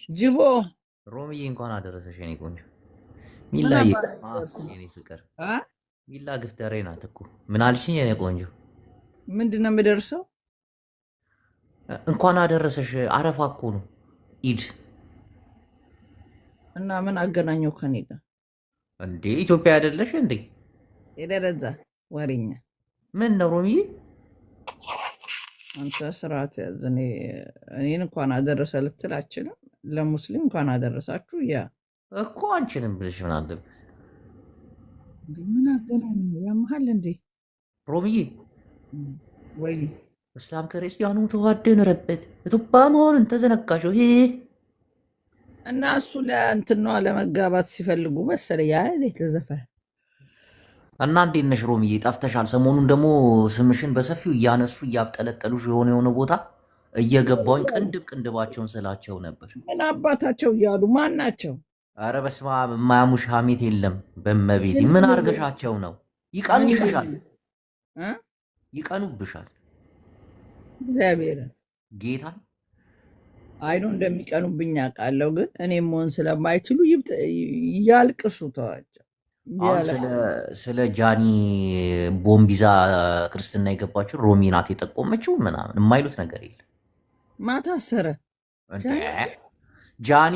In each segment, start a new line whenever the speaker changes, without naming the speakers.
ጅቦ
ሮምዬ እንኳን አደረሰሽ የኔ ቆንጆ።
ምን
ሚላዬ
አባት
የኔ ፍቅር
አ
ሚላ ግፍተሬ ናት እኮ። ምን አልሽኝ የኔ ቆንጆ?
ምንድን ነው የምደርሰው?
እንኳን አደረሰሽ። አረፋ እኮ ነው ኢድ
እና ምን አገናኘው ከኔ ጋር?
እንዴ። ኢትዮጵያ አይደለሽ እንዴ?
የደረዛ ወሬኛ
ምን ነው ሮምዬ?
አንተ ስርዓት ያዝ። እኔን እንኳን አደረሰ ልትል አችልም። ለሙስሊም እንኳን አደረሳችሁ። ያ
እኮ አንቺንም ብልሽ ምን አለበት?
ምን አገናኘው? ያመሃል እንዴ
ሮምዬ?
ወይ
እስላም ክርስቲያኑ ተዋደን ረበት ኢትዮጵያ መሆኑን ተዘነጋሽው? ይሄ
እና እሱ ለእንትን ነዋ ለመጋባት ሲፈልጉ መሰለኝ። ያ የተዘፈ
እና እንዴት ነሽ ሮምዬ? ጠፍተሻል። ሰሞኑን ደግሞ ስምሽን በሰፊው እያነሱ እያብጠለጠሉሽ የሆነ ቦታ እየገባሁኝ ቅንድብ ቅንድባቸውን ስላቸው ነበር።
ምን አባታቸው እያሉ ማን ናቸው?
አረ በስመ አብ የማያሙሽ ሀሜት የለም። በመቤት ምን አርገሻቸው ነው? ይቀኑብሻል፣ ይቀኑብሻል።
እግዚአብሔርን
ጌታን
አይኑ እንደሚቀኑብኝ አውቃለሁ፣ ግን እኔ መሆን ስለማይችሉ ያልቅሱ፣ ተዋቸው።
አሁን ስለ ጃኒ ቦምቢዛ ክርስትና የገባችው ሮሚ ናት የጠቆመችው ምናምን የማይሉት ነገር የለም።
ማታሰረ
ጃኒ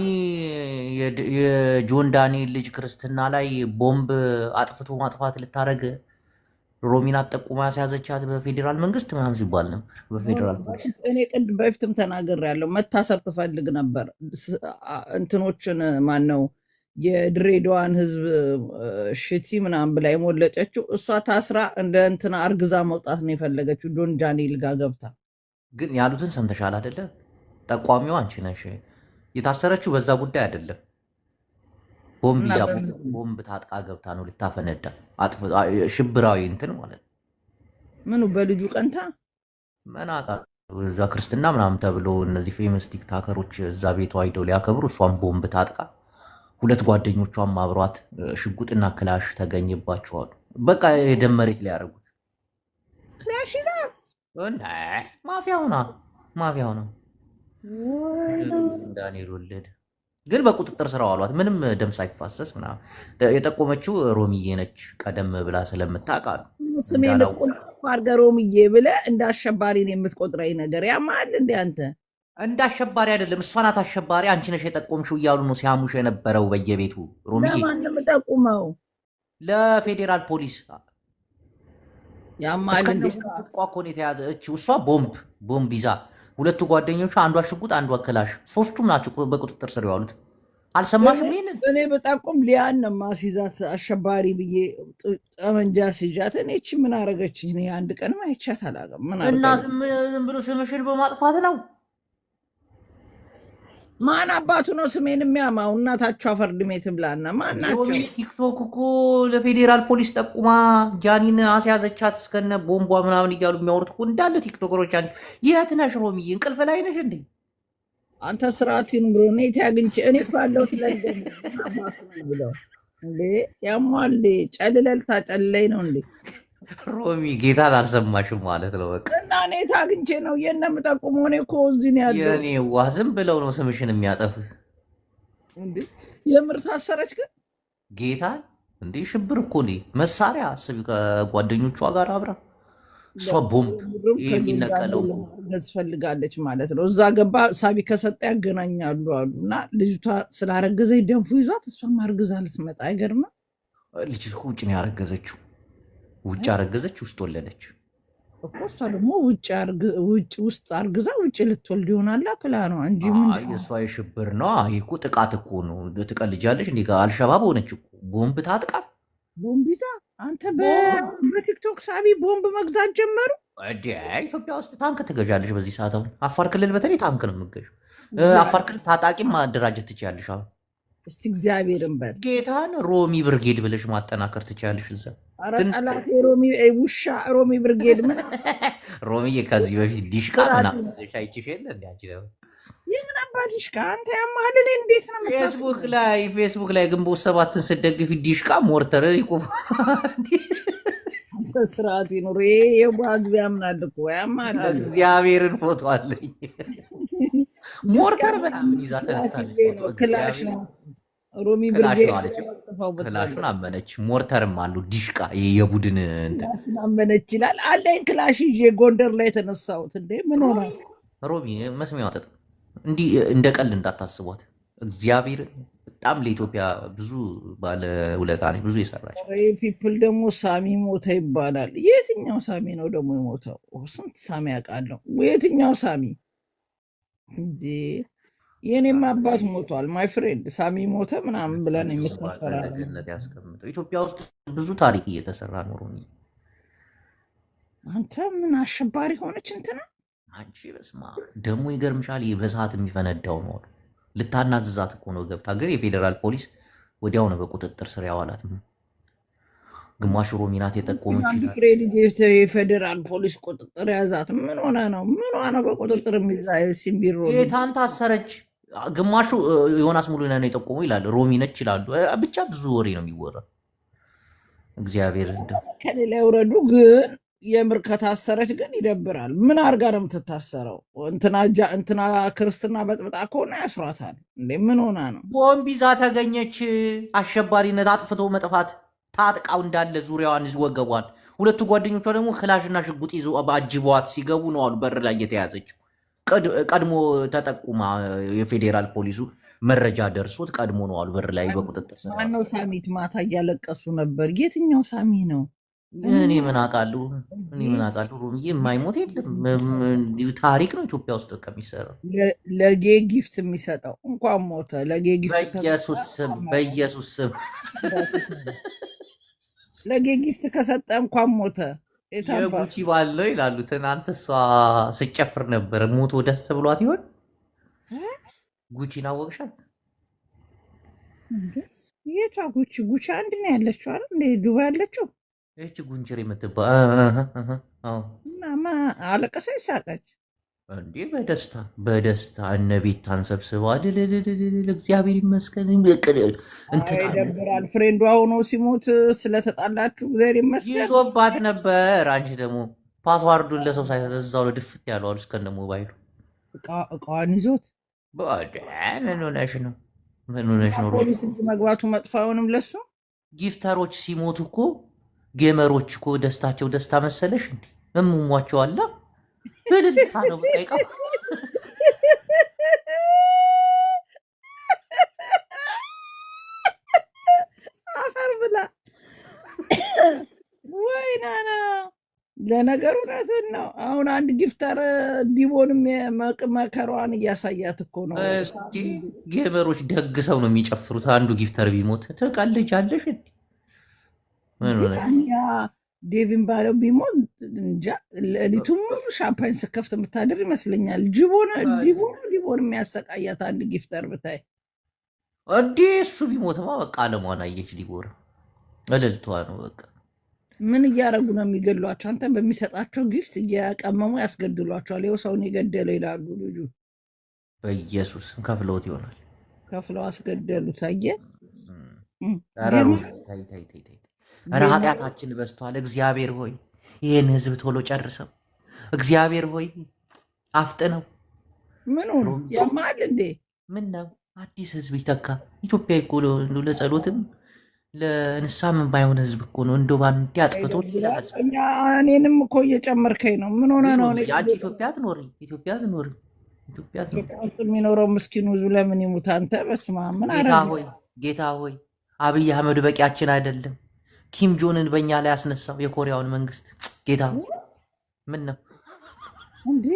የጆን ዳንኤል ልጅ ክርስትና ላይ ቦምብ አጥፍቶ ማጥፋት ልታደረግ ሮሚን ጠቁማ ያስያዘቻት በፌዴራል መንግስት ምናምን ሲባል ነበር። በፌዴራል ፖሊስ
እኔ ቅድም በፊትም ተናግሬያለሁ። መታሰር ትፈልግ ነበር። እንትኖችን ማን ነው የድሬዳዋን ህዝብ ሽቲ ምናምን ብላ የሞለጨችው እሷ ታስራ እንደ እንትና አርግዛ መውጣት ነው የፈለገችው ጆን ዳንኤል ጋር ገብታ።
ግን ያሉትን ሰምተሻል አይደለ? ጠቋሚው አንቺ ነሽ። የታሰረችው በዛ ጉዳይ አይደለም። ቦምብ ታጥቃ ገብታ ነው ልታፈነዳ። ሽብራዊ እንትን ማለት ነው።
ምኑ በልጁ ቀንታ
መናቃ እዛ ክርስትና ምናምን ተብሎ እነዚህ ፌመስ ቲክታከሮች እዛ ቤቷ ሂደው ሊያከብሩ እሷን ቦምብ ታጥቃ ሁለት ጓደኞቿም አብሯት ሽጉጥና ክላሽ ተገኝባቸዋሉ። በቃ የደም መሬት ሊያደርጉት
ክላሽ ይዛ
ማፊያ ሆና ዳንኤል ወለደ። ግን በቁጥጥር ስር አዋሏት ምንም ደም ሳይፋሰስ ምናምን። የጠቆመችው ሮሚዬ ነች ቀደም ብላ ስለምታውቃሉ።
ስሜን አድርገህ ሮሚዬ ብለህ እንደ አሸባሪ ነው የምትቆጥረኝ ነገር ያማል እንደ አንተ
እንደ አሸባሪ አይደለም። እሷ ናት አሸባሪ፣ አንቺ ነሽ የጠቆምሽው እያሉ ነው ሲያሙሽ የነበረው በየቤቱ። ሮሚዬ
ለማን ነው የምጠቁመው?
ለፌዴራል ፖሊስ።
ያማል እንደ
ትጥቋ እኮ ነው የተያዘችው። እሷ ቦምብ ይዛ ሁለቱ ጓደኞቿ፣ አንዷ ሽጉጥ አንዷ ክላሽ፣ ሶስቱም ናቸው በቁጥጥር ስር የዋሉት። አልሰማሽም? ይሄንን
እኔ በጠቁም ሊያን ነው ማስይዛት አሸባሪ ብዬ ጠመንጃ ሲይዛት እኔ እቺ ምን አረገችኝ? እኔ አንድ ቀንም አይቻት አላውቅም።
እና ዝም ብሎ ስምሽን በማጥፋት ነው።
ማን አባቱ ነው ስሜን የሚያማው? እናታቸው አፈርድሜ ትብላና ማን ናቸው?
ቲክቶክ እኮ ለፌዴራል ፖሊስ ጠቁማ ጃኒን አስያዘቻት እስከነ ቦምቧ ምናምን እያሉ የሚያወሩት እኮ እንዳለ ቲክቶከሮች። የት ነሽ ሮሚዬ? እንቅልፍ ላይ ነሽ እንዴ?
አንተ ስርዓት ይኑር። እኔ ታግኝቼ እኔ እኮ ያለሁት ለንደን ብለው እንዴ ያሟል። ጨልለልታ ጨልለኝ ነው እንዴ
ሮሚ? ጌታን አልሰማሽም ማለት ነው። በቃ
እና እኔ ታግኝቼ ነው የነምጠቁመው። እኔ እኮ እዚህ ነው ያለው።
የኔ ዋ ዝም ብለው ነው ስምሽን የሚያጠፉት።
እንዴ የምር ታሰረች ግን
ጌታን እንዴ ሽብር እኮ መሳሪያ አስቢ። ከጓደኞቿ ጋር አብራ እሷ ቦምብ የሚነቀለው
ትፈልጋለች ማለት ነው። እዛ ገባ ሳቢ ከሰጠ ያገናኛሉ አሉ። እና ልጅቷ ስላረገዘች ደንፉ ይዟት እሷም አርግዛ ልትመጣ አይገርምም?
ልጅ ውጭ ነው ያረገዘችው። ውጭ አረገዘች፣ ውስጥ ወለደች
እኮ። እሷ ደግሞ ውጭ ውስጥ አርግዛ ውጭ ልትወልድ ይሆናላ ፕላኗ እንጂ
እሷ የሽብር ነው። ይህ እኮ ጥቃት እኮ ነው። ትቀልጃለች እንዲ አልሸባብ ሆነች እኮ ቦምብ ታጥቃ
ቦምቢዛ። አንተ በቲክቶክ ሳቢ ቦምብ መግዛት ጀመሩ።
ኢትዮጵያ ውስጥ ታንክ ትገዣለሽ በዚህ ሰዓት። አሁን አፋር ክልል በተለይ ታንክ ነው የምገዥው። አፋር ክልል ታጣቂም ማደራጀት ትችያለሽ። አሁን
እስቲ እግዚአብሔርን በል
ጌታን ሮሚ ብርጌድ ብለሽ ማጠናከር ትችያለሽ። እዛ
ጠላት ውሻ ሮሚ ብርጌድ ምን
ሮሚዬ ከዚህ በፊት ዲሽቃ ምናምን አይችሽ የለ
የምን አባ ዲሽቃ? አንተ ያማህል። እኔ እንዴት ነው
ፌስቡክ ላይ ግንቦት ሰባትን ስደግፊ ዲሽቃ ሞርተር ይቆፍ
ስርዓት ይኑር። የህዝብ ያምናል እኮ ያማል።
እግዚአብሔርን ፎቶ አለኝ ሞርተር ምናምን ይዛ ተነስታለች። ፎቶ
ክላሽ
እግዚአብሔር
ነው ሮሚ
ክላሽ
ብርጌድ
ነው አለች።
ያለጥፈው
ክላሹን አመነች። ሞርተርም አሉ ዲሽቃ፣ ይሄ የቡድን እንትን
ክላሽን አመነች ይላል አለኝ። ክላሽ ይዤ ጎንደር ላይ የተነሳሁት እንዴ ምን ሆነ?
ሮሚ መስሚያ ጠጥ እንዲህ እንደ ቀልድ እንዳታስቧት። እግዚአብሔር በጣም ለኢትዮጵያ ብዙ ባለ ውለታ ነች፣ ብዙ የሰራች።
ፒፕል ደግሞ ሳሚ ሞተ ይባላል። የትኛው ሳሚ ነው ደግሞ የሞተው? ስንት ሳሚ ያውቃለሁ። የትኛው ሳሚ እንዴ? የኔም አባት ሞቷል። ማይ ፍሬንድ ሳሚ ሞተ ምናምን ብለን የምትመሰራ
ገነት ያስቀምጠው። ኢትዮጵያ ውስጥ ብዙ ታሪክ እየተሰራ ነው። ሮሚ
አንተ ምን አሸባሪ ሆነች እንትና
አንቺ በስማ ደግሞ ይገርምሻል። ይህ በሰዓት የሚፈነዳው ነው አሉ። ልታናዝዛት እኮ ነው ገብታ፣ ግን የፌዴራል ፖሊስ ወዲያው ነው በቁጥጥር ስር ያዋላት። ግማሽ ሮሚ ናት የጠቆመች ይላል።
ፍሬ ልጅ የፌዴራል ፖሊስ ቁጥጥር ያዛት። ምን ሆነ ነው? ምን ሆነ በቁጥጥር የሚዛ ሲምቢሮ
ጌታን ታሰረች። ግማሹ ዮናስ ሙሉነህ ነው የጠቆመው ይላል። ሮሚ ነች ይላሉ። ብቻ ብዙ ወሬ ነው የሚወራ። እግዚአብሔር
ከሌላ ይውረዱ። ግን የምር ከታሰረች ግን ይደብራል። ምን አድርጋ ነው የምትታሰረው? እንትና ክርስትና በጥብጣ ከሆነ ያስሯታል እንዴ? ምን ሆና ነው?
ቦምብ ይዛ ተገኘች። አሸባሪነት፣ አጥፍቶ መጥፋት ታጥቃው እንዳለ ዙሪያዋን ወገቧን። ሁለቱ ጓደኞቿ ደግሞ ክላሽና ሽጉጥ ይዞ አጅበዋት ሲገቡ ነው አሉ በር ላይ የተያዘችው። ቀድሞ ተጠቁማ የፌዴራል ፖሊሱ መረጃ ደርሶት ቀድሞ ነው አሉ በር ላይ በቁጥጥር ስር።
ማነው ሳሚት? ማታ እያለቀሱ ነበር። የትኛው ሳሚ ነው?
እኔ ምን አውቃለሁ? ሮምዬ የማይሞት የለም። ታሪክ ነው ኢትዮጵያ ውስጥ ከሚሰራው።
ለጌ ጊፍት የሚሰጠው እንኳን ሞተ። ለጌ ጊፍት
በኢየሱስ ስም
ለጌ ጊፍት ከሰጠ እንኳን ሞተ።
የጉቺ ባለው ይላሉ። ትናንት እሷ ስጨፍር ነበር። ሞቶ ደስ ብሏት ይሆን? ጉቺን አወቅሻት?
የቷ ጉቺ? ጉቺ አንድ ነው ያለችው አይደል? እንደ ዱባይ ያለችው
ይህች ጉንችር የምትባል
እናማ አለቀሰች፣ ሳቀች
እንዴ በደስታ እነ ቤታን ሰብስባ ድልድልድል እግዚአብሔር ይመስገን።
ይደብራል። ፍሬንዷ ሆኖ ሲሞት ስለተጣላችሁ እግዚአብሔር ይመስገን
ይዞባት ነበር። አንቺ ደግሞ ፓስዋርዱን ለሰው ሳይሰጥ እዛው ነው ድፍት ያለው አሉ እስከነ ሞባይሉ
እቃዋን ይዞት።
ምን ሆነሽ ነው? ምን ሆነሽ ነው?
ፖሊስ እጅ መግባቱ መጥፎ አይሆንም ለሱ።
ጊፍተሮች ሲሞቱ እኮ ጌመሮች እኮ ደስታቸው ደስታ መሰለሽ እንዴ? እሙሟቸው አላ በልልታ ነው የምጠይቀው።
አፈር ብላ ወይ ናና። ለነገሩ እውነትን ነው። አሁን አንድ ጊፍተር ዲቦንም መከሯን እያሳያት እኮ ነው።
ጌመሮች ደግ ሰው ነው የሚጨፍሩት። አንዱ ጊፍተር ቢሞት ትቀልጃለሽ እንዴ?
ዴቪን ባለው ቢሞት እንጃ ሌሊቱን ሙሉ ሻምፓኝ ስከፍት የምታድር ይመስለኛል። ዲቦን የሚያሰቃያት አንድ ጊፍተር ብታይ
እንዴ! እሱ ቢሞትማ በቃ አለሟን አየች። ዲቦራ እልልቷ ነው በቃ።
ምን እያደረጉ ነው የሚገድሏቸው? አንተ በሚሰጣቸው ጊፍት እያቀመሙ ያስገድሏቸዋል። ይኸው ሰውን የገደለ ይላሉ። ልጁ
በኢየሱስ ከፍለውት ይሆናል።
ከፍለው አስገደሉት። አየህ
ኧረ ኃጢአታችን በዝቷል። እግዚአብሔር ሆይ ይህን ህዝብ ቶሎ ጨርሰው። እግዚአብሔር ሆይ አፍጥነው።
ምን ሆኖ ያማል እንዴ?
ምን ነው አዲስ ህዝብ ይተካ። ኢትዮጵያ እኮ ለጸሎትም ለንስሐም የማይሆን ህዝብ እኮ ነው። እንደ ባንዴ አጥፍቶ
እኔንም እኮ እየጨመርከኝ ነው። ምን ሆነ ነው?
አንቺ ኢትዮጵያ ትኖሪ
ውስጥ የሚኖረው ምስኪኑ ህዝብ ለምን ይሙት? አንተ በስመ አብ ምን
ጌታ ሆይ አብይ አህመድ በቂያችን አይደለም። ኪም ጆንን በእኛ ላይ ያስነሳው የኮሪያውን መንግስት ጌታ ምን ነው
እንዴ?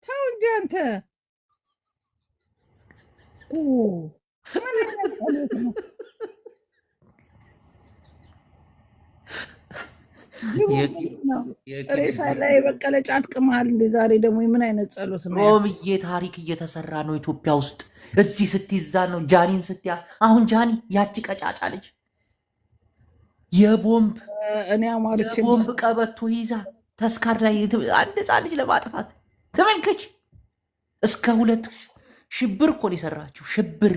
ተው እንጂ አንተ። ሬሳ ላይ የበቀለ ጫት ቅመሃል እንደ ዛሬ ደግሞ የምን አይነት ጸሎት ነው?
ሮምዬ ታሪክ እየተሰራ ነው ኢትዮጵያ ውስጥ። እዚህ ስትይዛ ነው ጃኒን ስትያ። አሁን ጃኒ ያቺ ቀጫጫ ልጅ የቦምብ ቀበቶ ይዛ ተስካር ላይ አንድ ህፃን ልጅ ለማጥፋት ተመልከች። እስከ 2 ሽብር እኮ ነው የሰራችው። ሽብር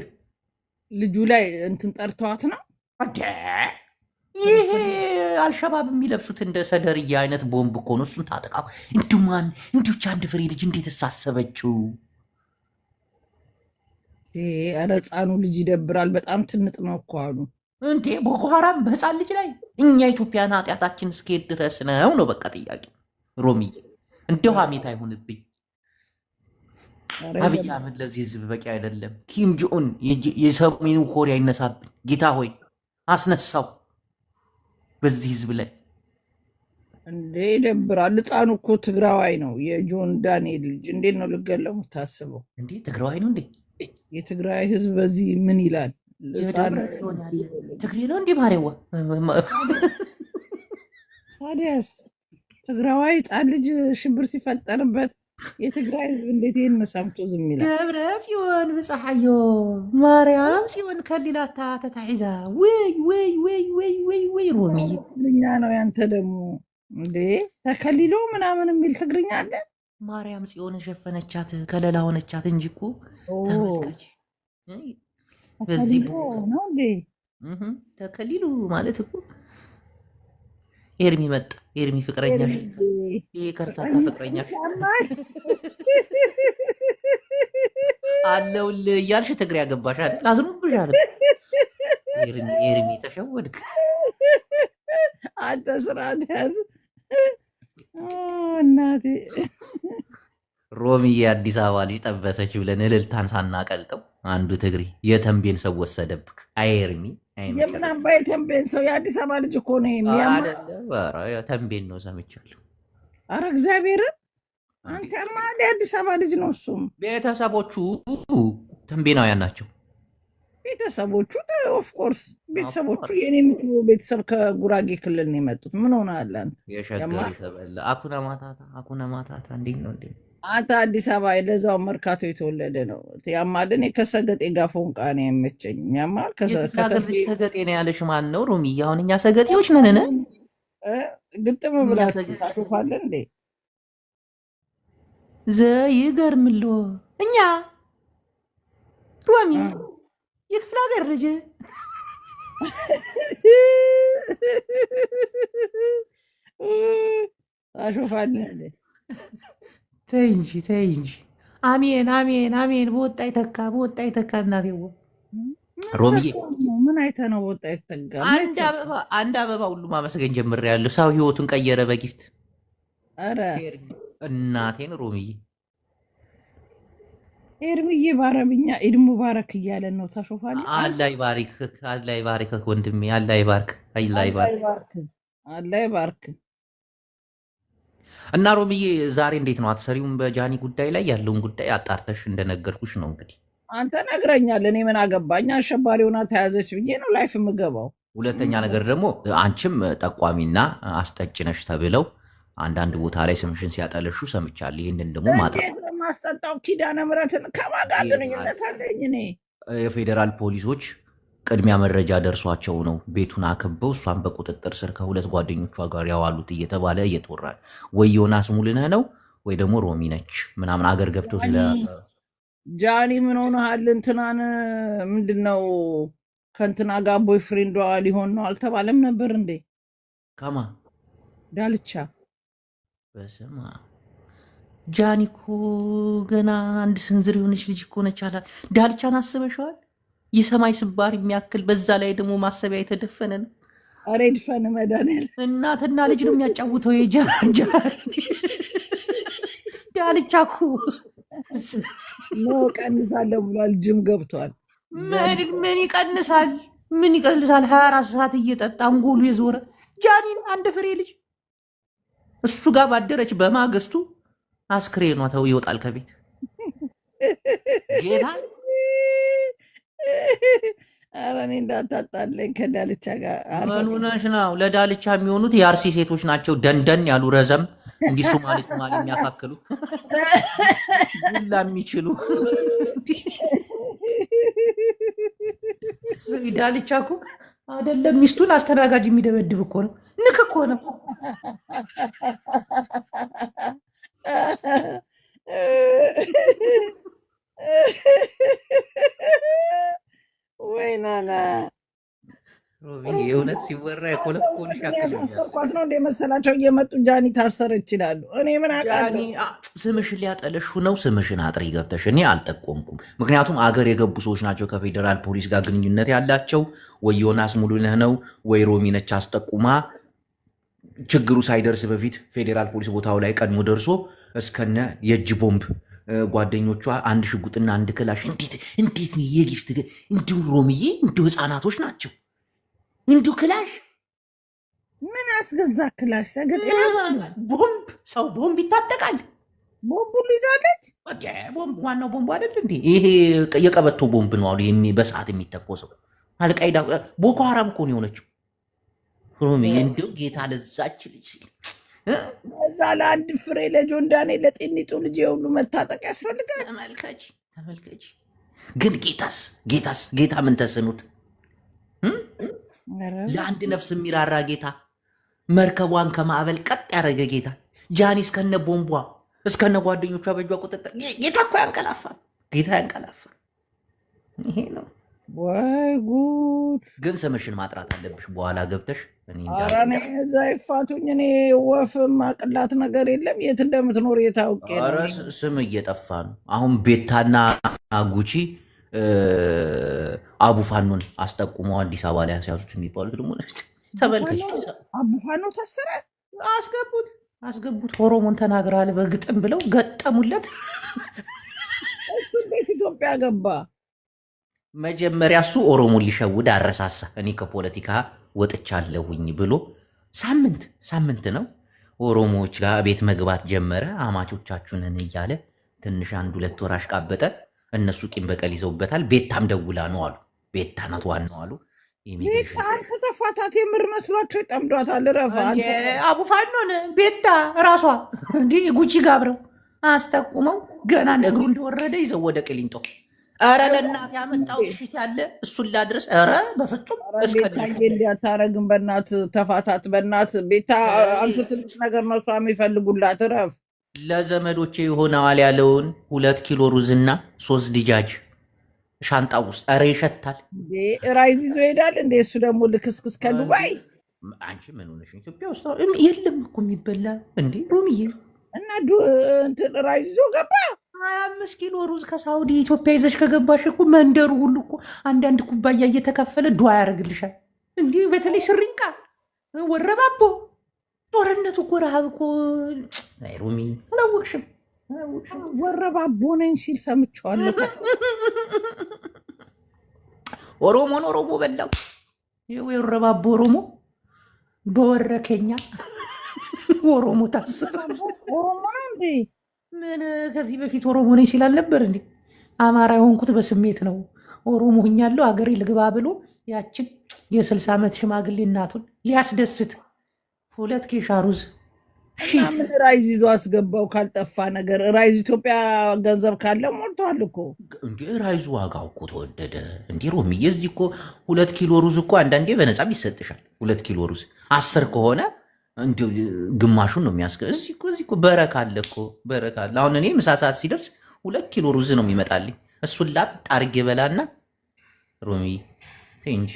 ልጁ ላይ እንትን ጠርተዋት ነው።
ይሄ አልሸባብ የሚለብሱት እንደ ሰደርያ አይነት ቦምብ እኮ ነው። እሱን ታጠቃ እንዲሁ አንድ ፍሬ ልጅ እንዴት እሳሰበችው?
ኧረ ሕፃኑ ልጅ ይደብራል። በጣም ትንጥ ነው እኮ አሉ።
እንዴ ቦኮ ሀራም በህፃን ልጅ ላይ እኛ ኢትዮጵያን ኃጢአታችን እስከሄድ ድረስ ነው በቃ ጥያቄ። ሮሚዬ እንደው ሀሜት አይሆንብኝ። አብይ አህመድ ለዚህ ህዝብ በቂ አይደለም። ኪም ጆን የሰሜኑ ኮሪያ ይነሳብን ጌታ ሆይ አስነሳው በዚህ ህዝብ ላይ።
እንዴ ይደብራል። ሕፃኑ እኮ ትግራዋይ ነው፣ የጆን ዳንኤል ልጅ። እንዴት ነው ልገለው የምታስበው?
እንዴ ትግራዋይ ነው እንዴ?
የትግራይ ህዝብ በዚህ ምን ይላል?
ትግሬ ነው እንዴ ማሬዋ?
ታዲያስ ትግራዋይ ሕፃን ልጅ ሽብር ሲፈጠርበት የትግራይ ህዝብ እንዴት ይህን ሰምቶ ዝም ይላል?
ደብረ ጽዮን ብፀሓዮ ማርያም ጽዮን ከሊላታ ተታሒዛ ወይ ወይ ወይ ወይ ወይ ወይ ሮሚዬ
ትግርኛ ነው ያንተ ደግሞ እንዴ? ተከሊሎ ምናምን የሚል ትግርኛ አለ።
ማርያም ጽዮን ሸፈነቻት ከለላ ሆነቻት እንጂ እኮ ተመልካች በዚህ
ነው እንዴ?
ተከሊሉ ማለት እኮ ኤርሚ መጣ። ኤርሚ ፍቅረኛሽ ይሄ ከርታታ ፍቅረኛሽ አለውልህ እያልሽ ትግሬ ያገባሽ አይደል? አዝኖብሻል። ኤርሚ ተሸወድክ
አንተ። ስርዓት ያዝ እናቴ።
ሮሚዬ የአዲስ አበባ ልጅ ጠበሰች ብለን እልልታን ሳናቀልጠው አንዱ ትግሬ የተንቤን ሰው ወሰደብክ። ኤርሚ
የምን አምባ የተንቤን ሰው? የአዲስ አበባ ልጅ እኮ ነው
ተንቤን ነው ሰምቻለሁ።
አረ እግዚአብሔርን አንተማ የአዲስ አበባ ልጅ ነው። እሱም
ቤተሰቦቹ ተንቤናውያን ናቸው።
ቤተሰቦቹ ኦፍኮርስ ቤተሰቦቹ የኔ ቤተሰብ ከጉራጌ ክልል ነው የመጡት። ምን ሆነሃል አንተ?
የሸገር የተበላ አኩነ ማታታ እንዴት ነው እንዴ?
አንተ አዲስ አበባ ለዛው መርካቶ የተወለደ ነው ያማልን። ከሰገጤ ጋር ፎንቃ ነው የመቸኝ ያማል።
ሰገጤ ነው ያለሽ ማን ነው? ሮሚ አሁን እኛ ሰገጤዎች ነን።
ግጥም ብላችሁ ታቶፋለን እንዴ?
ዘይገርምሎ እኛ ሮሚ የክፍለ ሀገር ልጅ
ታሾፋለን እንዴ?
ተይ እንጂ። አሜን አሜን አሜን። በወጣ ይተካ እናቴዋ። ሮሚዬ
ምን አይተህ ነው በወጣ ይተካ?
አንድ አበባ ሁሉ ማመስገን ጀምሬያለሁ። ሰው ህይወቱን ቀየረ በጊፍት።
ኧረ
እናቴን ሮሚዬ
ኤርሚዬ በአረብኛ ኢድ ሙባረክ እያለን ነው። ታሾፋለህ።
አላህ ይባርክህ ወንድሜ። አላህ ይባርክ። እና ሮሚዬ ዛሬ እንዴት ነው አትሰሪውም? በጃኒ ጉዳይ ላይ ያለውን ጉዳይ አጣርተሽ እንደነገርኩሽ ነው እንግዲህ።
አንተ ነግረኛል። እኔ ምን አገባኝ? አሸባሪ ሆና ተያዘች ብዬ ነው ላይፍ የምገባው።
ሁለተኛ ነገር ደግሞ አንቺም ጠቋሚና አስጠጭነሽ ተብለው አንዳንድ ቦታ ላይ ስምሽን ሲያጠለሹ ሰምቻለሁ። ይህንን ደግሞ
ማስጠጣው ኪዳነ ምሕረትን ከማን ጋር ግንኙነት አለኝ እኔ?
የፌዴራል ፖሊሶች ቅድሚያ መረጃ ደርሷቸው ነው ቤቱን አከበው እሷን በቁጥጥር ስር ከሁለት ጓደኞቿ ጋር ያዋሉት እየተባለ እየተወራል። ወይ ዮናስ ሙሉነህ ነው ወይ ደግሞ ሮሚ ነች ምናምን አገር ገብቶ ስለ
ጃኒ ምን ሆነሃል? እንትናን ምንድነው ከእንትና ጋር ቦይፍሬንዷ ሊሆን ነው አልተባለም ነበር እንዴ?
ከማ
ዳልቻ
በስማ ጃኒ እኮ ገና አንድ ስንዝር የሆነች ልጅ እኮ ነች። ዳልቻን አስበሽዋል? የሰማይ ስባር የሚያክል በዛ ላይ ደግሞ ማሰቢያ የተደፈነ ነው።
ኧረ ይድፈን መድኃኒዓለም።
እናትና ልጅ ነው የሚያጫውተው። ዳልቻ እኮ
ቀንሳለሁ ብሏል። ጅም ገብቷል።
ምን ይቀንሳል? 24 ሰዓት እየጠጣ አንጎሉ የዞረ ጃኒን አንድ ፍሬ ልጅ እሱ ጋር ባደረች በማግስቱ አስክሬኗ ተው ይወጣል ከቤት ጌታ።
ኧረ እኔ እንዳታጣለኝ ከዳልቻ ጋር።
ምን ሆነሽ ነው? ለዳልቻ የሚሆኑት የአርሲ ሴቶች ናቸው። ደንደን ያሉ ረዘም እንዲህ ሶማሌ የሚያካክሉ ሁላ የሚችሉ ዳልቻ እኮ አይደለም ሚስቱን አስተናጋጅ የሚደበድብ እኮ ነው። ንክ እኮ ነው።
ወይ ናና
የእውነት ሲወራ የኮለኮልሽ ያክል
ያሳሰርኳት ነው እንደ መሰላቸው እየመጡ ጃኒ ታሰረ ይችላሉ። እኔ ምን አውቃለሁ?
ስምሽን ሊያጠለሹ ነው። ስምሽን አጥሪ ገብተሽ። እኔ አልጠቆምኩም። ምክንያቱም አገር የገቡ ሰዎች ናቸው ከፌዴራል ፖሊስ ጋር ግንኙነት ያላቸው። ወይ ዮናስ ሙሉነህ ነው ወይ ሮሚነች አስጠቁማ ችግሩ ሳይደርስ በፊት ፌዴራል ፖሊስ ቦታው ላይ ቀድሞ ደርሶ እስከነ የእጅ ቦምብ ጓደኞቿ አንድ ሽጉጥና አንድ ክላሽ። እንዴት ነው የጊፍት እንዲሁ ሮሚዬ፣ እንዲሁ ህፃናቶች ናቸው። እንዲሁ ክላሽ
ምን አስገዛ ክላሽ ሰገጥ
ቦምብ ሰው ቦምብ ይታጠቃል።
ቦምቡ ይዛለች።
ቦምብ ዋናው ቦምቡ አይደል እንዴ? ይሄ የቀበቶ ቦምብ ነው አሉ በሰዓት የሚተኮሰው። አልቃይዳ ቦኮ ሀራም እኮ ነው የሆነችው። ሮሚዬ እንዲሁ ጌታ ለዛች ልጅ ሲል
እዛ ለአንድ ፍሬ ለጆን ዳንኤል ለጤኒጡ ልጅ የሁሉ መታጠቅ ያስፈልጋል።
ተመልከች። ግን ጌታ ምን ተስኑት? ለአንድ ነፍስ የሚራራ ጌታ፣ መርከቧን ከማዕበል ቀጥ ያደረገ ጌታ፣ ጃኒ እስከነ ቦምቧ እስከነ ጓደኞቿ በእጇ ቁጥጥር። ጌታ እኮ ያንቀላፋል። ጌታ ያንቀላፋል። ይሄ ነው
ወይ ጉድ!
ግን ስምሽን ማጥራት አለብሽ በኋላ ገብተሽ።
እዛ ይፋቱኝ። እኔ ወፍ ማቅላት ነገር የለም። የት እንደምትኖር የታውቄ
ስም እየጠፋ ነው አሁን። ቤታና ጉቺ አቡፋኖን አስጠቁመው አዲስ አበባ ላይ ሲያዙት የሚባሉት ደግሞ ተመልከች።
አቡፋኖ ታሰረ።
አስገቡት። ኦሮሞን ተናግራል በግጥም ብለው ገጠሙለት።
እሱ እንዴት ኢትዮጵያ ገባ?
መጀመሪያ እሱ ኦሮሞን ሊሸውድ አረሳሳ። እኔ ከፖለቲካ ወጥቻለሁኝ ብሎ ሳምንት ነው ኦሮሞዎች ጋር ቤት መግባት ጀመረ። አማቾቻችሁንን እያለ ትንሽ 1-2 ወር አሽቃበጠ። እነሱ ቂም በቀል ይዘውበታል። ቤታም ደውላ ነው አሉ። ቤታ ናት ዋናው አሉ።
ቤታን ከተፋታት የምር መስሏቸው ይጠምዷታል። ረፋ
አቡፋኖን ቤታ ራሷ እንዲህ ጉቺ ጋብረው አስጠቁመው ገና እግሩ እንደወረደ ይዘው ወደ ቅሊንጦ። ኧረ ለእናት ያመጣው ሽት ያለ እሱን ላድረስ። ኧረ በፍጹም
እንዲያታረግም በእናት ተፋታት። በእናት ቤታ አንቱ ትንሽ ነገር ነው እሷ የሚፈልጉላት። ረፍ
ለዘመዶቼ ይሆነዋል ያለውን 2 ኪሎ ሩዝና 3 ድጃጅ ሻንጣ ውስጥ። ኧረ ይሸታል።
ራይዝ ይዞ ይሄዳል እንደ እሱ ደግሞ ልክስክስ ከዱባይ።
አንቺ ምን ሆነሽ? ኢትዮጵያ ውስጥ የለም እኮ የሚበላ እንዴ ሮሚዬ።
እና ራይዝ ይዞ ገባ።
25 ኪሎ ሩዝ ከሳውዲ ኢትዮጵያ ይዘሽ ከገባሽ እኮ መንደሩ ሁሉ እኮ አንዳንድ ኩባያ እየተከፈለ ዱዓ ያደርግልሻል። እንዲህ በተለይ ስሪንቃ ወረባቦ ጦርነቱ እኮ ረሃብ እኮ ሮሚ አላወቅሽም?
ወረባቦ ነኝ ሲል ሰምቼዋለሁ።
ኦሮሞን ኦሮሞ በላው። ወረባቦ ኦሮሞ በወረከኛ ኦሮሞ ታሰረ።
ኦሮሞ ነው እንዴ?
ምን ከዚህ በፊት ኦሮሞ ነኝ ሲል አልነበር እንዴ? አማራ የሆንኩት በስሜት ነው፣ ኦሮሞ ሆኛለሁ አገሬ ልግባ ብሎ ያችን የ60 ዓመት ሽማግሌ እናቱን ሊያስደስት 2 ኬሻ ሩዝ
ምን ራይዝ ይዞ አስገባው? ካልጠፋ ነገር ራይዝ ኢትዮጵያ ገንዘብ ካለ ሞልቷል እኮ
እንዴ። ራይዙ ዋጋው እኮ ተወደደ እንዴ ሮሚዬ። እዚህ እኮ 2 ኪሎ ሩዝ እኮ አንዳንዴ በነፃም ይሰጥሻል። 2 ኪሎ ሩዝ 10 ከሆነ እንዲሁ ግማሹን ነው የሚያስገ። እዚህ እኮ በረካ አለ እኮ በረካ አለ። አሁን እኔ ምሳ ሰዓት ሲደርስ 2 ኪሎ ሩዝ ነው የሚመጣልኝ። እሱን ላጥ አድርጌ በላና ሮሚዬ እንጂ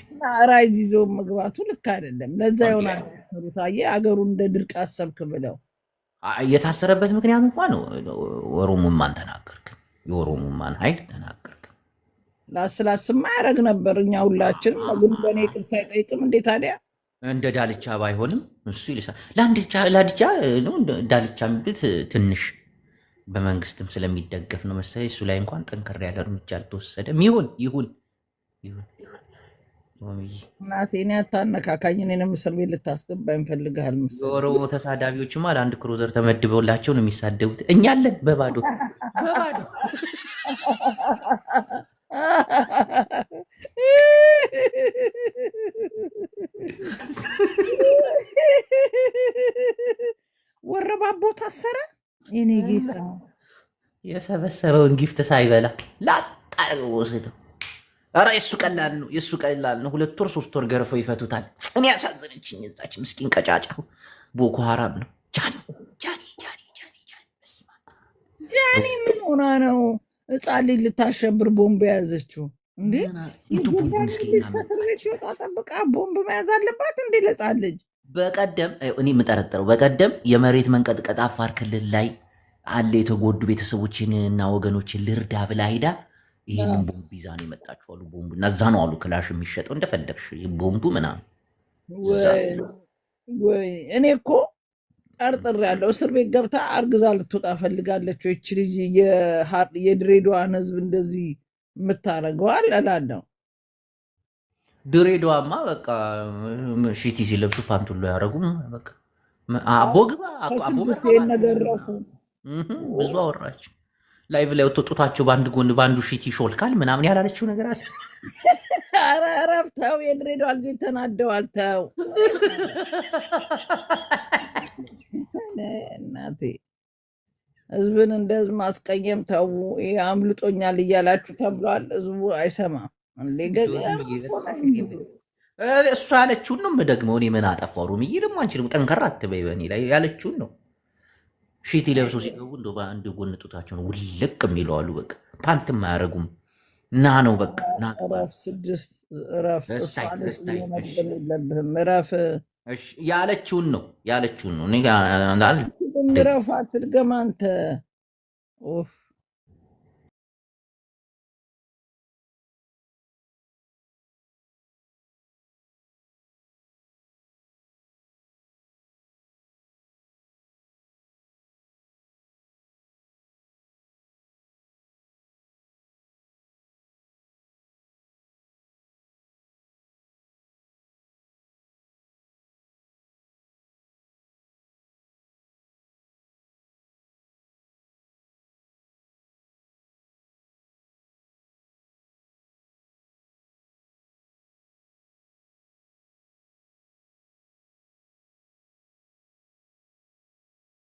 ራይዝ ይዞ መግባቱ ልክ አይደለም። ለዛ ይሆናል ሩታዬ አገሩን እንደ ድርቅ አሰብክ ብለው
የታሰረበት ምክንያት እንኳን ኦሮሞማን ተናገርክ፣ የኦሮሞማን ኃይል ተናገርክ።
ላስላስማ ያደረግ ነበር። እኛ ሁላችንም ግን በእኔ ቅርታ አይጠይቅም እንዴ ታዲያ?
እንደ ዳልቻ ባይሆንም እሱ ይልሳል። ላድቻ ዳልቻ የሚሉት ትንሽ በመንግስትም ስለሚደገፍ ነው መሰለኝ። እሱ ላይ እንኳን ጠንከር ያለ እርምጃ አልተወሰደም። ይሁን
እናቴ እኔ አታነካካኝ። እኔንም እስር ቤት ልታስገባኝ ፈልግሃል መሰለኝ።
የኦሮሞ ተሳዳቢዎችማ ለአንድ ክሩዘር ተመድበውላቸው ነው የሚሳደቡት። እኛለን በባዶ
ወረባቦ ታሰረ። እኔ ጌታ
የሰበሰበውን ጊፍት ሳይበላ ላጣው ወስደው። ኧረ የሱ ቀላል ነው። 2 ወር 3 ወር ገርፈው ይፈቱታል። እኔ ያሳዘነችኝ እዛች ምስኪን ቀጫጫ ቦኮ ሀራም ነው።
ጃኒ ምን ሆና ነው ሕፃን ልጅ ልታሸብር ቦምብ የያዘችው? እንዴ
እንቱ ቦምቡን እስኪ
ከእስር ቤት ሲወጣ ጠብቃ ቦምብ መያዝ አለባት እንዴ? ለጻን ልጅ
በቀደም እኔ የምጠረጥረው በቀደም የመሬት መንቀጥቀጥ አፋር ክልል ላይ አለ የተጎዱ ቤተሰቦችን እና ወገኖችን ልርዳ ብላ ሂዳ ይህንን ቦምብ ይዛ ነው የመጣችው አሉ። ቦምቡ እና እዛ ነው አሉ ክላሽ የሚሸጠው እንደፈለግሽ ቦምቡ ምናምን።
ወይ እኔ እኮ ጠርጥር ያለው እስር ቤት ገብታ አርግዛ ልትወጣ ፈልጋለች። ይች ልጅ የድሬዳዋን ህዝብ እንደዚህ የምታደርገዋል እላለሁ።
ድሬዳዋማ በቃ ሺቲ ሲለብሱ ፓንቱሎ ያደረጉም አቦግባ
ነገረፉ።
ብዙ አወራች። ላይቭ ላይ ወጥቶጣቸው በአንድ ጎን በአንዱ ሺቲ ሾልካል ምናምን ያላለችው ነገር አለ።
ኧረ ተው፣ የድሬዳዋ ልጆች ተናደዋል። ተው እናቴ፣ ህዝብን እንደ ህዝብ ማስቀየም ተው። ይሄ አምልጦኛል እያላችሁ ተብሏል። ህዝቡ አይሰማም።
እሱ ያለችውን ነው የምደግመው። እኔ ምን አጠፋው? ሩምዬ ደግሞ አንቺ ደግሞ ጠንከራ አትበይ። በእኔ ላይ ያለችውን ነው። ሺቲ ለብሶ ሲገቡ እንደ በአንድ ጎን ጡታቸውን ውልቅ የሚለዋሉ። በቃ ፓንትም አያደርጉም። ና ነው በቃ ና።
ስድስት እረፍ
ያለችውን ነው ያለችውን ነው።
እረፍ አትድገም አንተ።